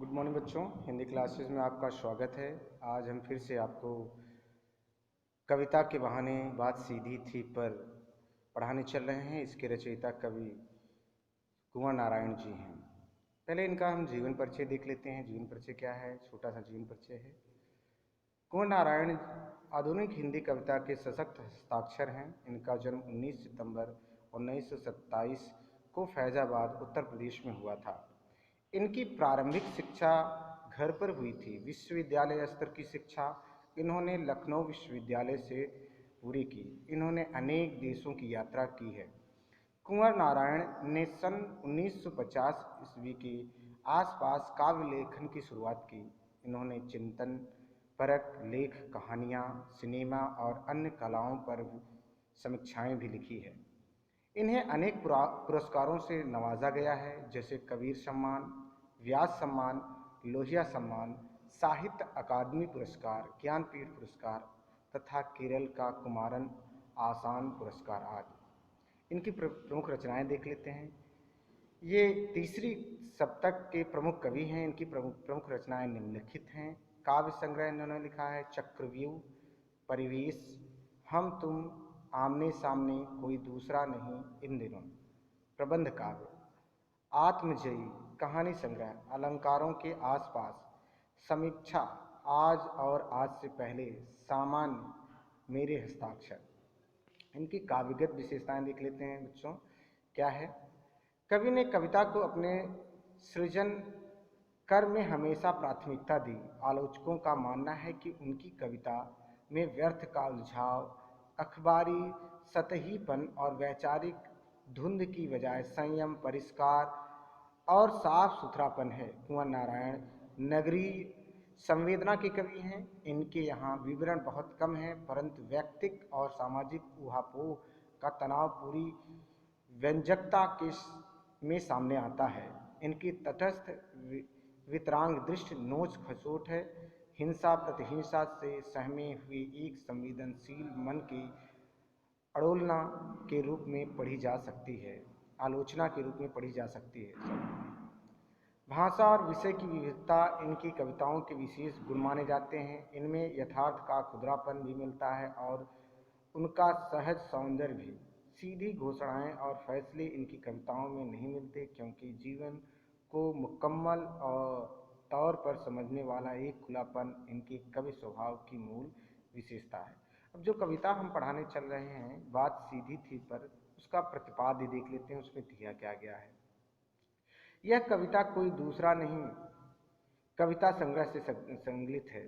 Good morning बच्चों, Hindi classes में आपका स्वागत है। आज हम फिर से आपको कविता के बहाने बात सीधी थी पर पढ़ाने चल रहे हैं। इसके रचयिता कवि कुंवर नारायण जी हैं। पहले इनका हम जीवन परिचय देख लेते हैं। जीवन परिचय क्या है? छोटा सा जीवन परिचय है। कुंवर नारायण आधुनिक हिंदी कविता के सशक्त हस्ताक्षर हैं। इनका जन्म 19 सितंबर 1927 को फैजाबाद उत्तर प्रदेश में हुआ था। इनकी प्रारंभिक शिक्षा घर पर हुई थी। विश्वविद्यालय स्तर की शिक्षा इन्होंने लखनऊ विश्वविद्यालय से पूरी की। इन्होंने अनेक देशों की यात्रा की है। कुंवर नारायण ने सन 1950 ईस्वी के आसपास काव्य लेखन की शुरुआत की। इन्होंने चिंतन परक लेख, कहानियाँ, सिनेमा और अन्य कलाओं पर समीक्षाएं भी लिखी है। इन्हें अनेक पुरस्कारों से नवाजा गया है, जैसे कबीर सम्मान, व्यास सम्मान, लोहिया सम्मान, साहित्य अकादमी पुरस्कार, ज्ञानपीठ पुरस्कार तथा केरल का कुमारन आसान पुरस्कार आदि। इनकी प्रमुख रचनाएं देख लेते हैं। ये तीसरी शतक के प्रमुख कवि हैं। इनकी प्रमुख रचनाएं निम्नलिखित हैं। काव्य संग्रह इन्होंने लिखा है चक्रव्यूह, परिवेश, हम तुम, आमने सामने, कोई दूसरा नहीं, इन दिनों। प्रबंध काव्य आत्मजयी, कहानी संग्रह, अलंकारों के आसपास, समीक्षा, आज और आज से पहले, सामान्य, मेरे हस्ताक्षर। इनकी काव्यगत विशेषताएं देख लेते हैं बच्चों। क्या है? कवि ने कविता को अपने सृजन कर में हमेशा प्राथमिकता दी। आलोचकों का मानना है कि उनकी कविता में व्यर्थ का उलझाव, अखबारी सतहीपन और वैचारिक धुंध की बजाय संयम, परिष्कार और साफ सुथरापन है। कुंवर नारायण नगरीय संवेदना के कवि हैं। इनके यहाँ विवरण बहुत कम है, परंतु व्यक्तिक और सामाजिक ऊहापोह का तनाव पूरी व्यंजकता के में सामने आता है। इनकी तटस्थ वितरांग दृष्टि नोच खसोट है। हिंसा प्रतिहिंसा से सहमे हुए एक संवेदनशील मन की अड़ोलना के रूप में पढ़ी जा सकती है, आलोचना के रूप में पढ़ी जा सकती है। भाषा और विषय की विविधता इनकी कविताओं के विशेष गुण माने जाते हैं। इनमें यथार्थ का खुदरापन भी मिलता है और उनका सहज सौंदर्य भी। सीधी घोषणाएं और फैसले इनकी कविताओं में नहीं मिलते, क्योंकि जीवन को मुकम्मल और तौर पर समझने वाला एक खुलापन इनके कवि स्वभाव की मूल विशेषता है। अब जो कविता हम पढ़ाने चल रहे हैं, बात सीधी थी पर उसका प्रतिपाद्य देख लेते हैं, उसमें दिया क्या गया है। यह कविता कोई दूसरा नहीं कविता संग्रह से संकलित है।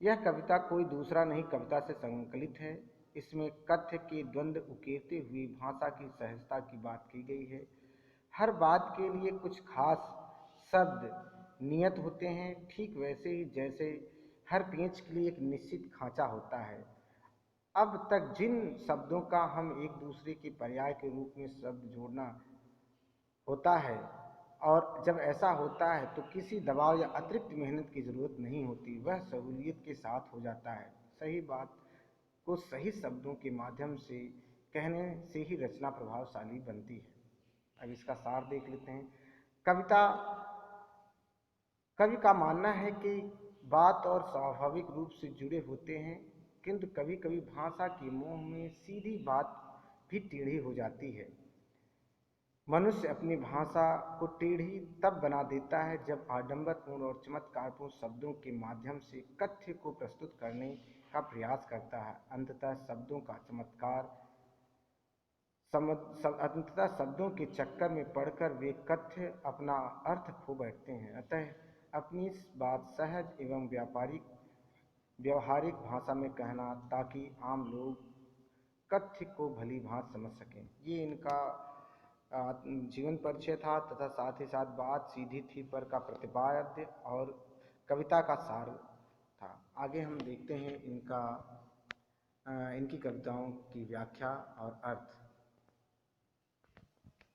यह कविता कोई दूसरा नहीं कविता से संकलित है। इसमें कथ्य के द्वंद्व उकेरते हुए भाषा की सहजता की बात की गई है। हर बात के लिए कुछ खास शब्द नियत होते हैं, ठीक वैसे ही जैसे हर पेंच के लिए एक निश्चित खांचा होता है। अब तक जिन शब्दों का हम एक दूसरे के पर्याय के रूप में शब्द जोड़ना होता है, और जब ऐसा होता है तो किसी दबाव या अतिरिक्त मेहनत की ज़रूरत नहीं होती, वह सहूलियत के साथ हो जाता है। सही बात को सही शब्दों के माध्यम से कहने से ही रचना प्रभावशाली बनती है। अब इसका सार देख लेते हैं। कवि का मानना है कि बात और स्वाभाविक रूप से जुड़े होते हैं, किंतु कभी कभी भाषा के मोह में सीधी बात भी टेढ़ी हो जाती है। मनुष्य अपनी भाषा को टेढ़ी तब बना देता है जब आडंबरपूर्ण और चमत्कारपूर्ण शब्दों के माध्यम से कथ्य को प्रस्तुत करने का प्रयास करता है। अंततः शब्दों के चक्कर में पड़कर वे कथ्य अपना अर्थ खो बैठते हैं। अतः अपनी बात सहज एवं व्यावहारिक भाषा में कहना, ताकि आम लोग कथ्य को भली भांति समझ सकें। ये इनका जीवन परिचय था तथा साथ ही साथ बात सीधी थी पर का प्रतिपाद्य और कविता का सार था। आगे हम देखते हैं इनकी कविताओं की व्याख्या और अर्थ।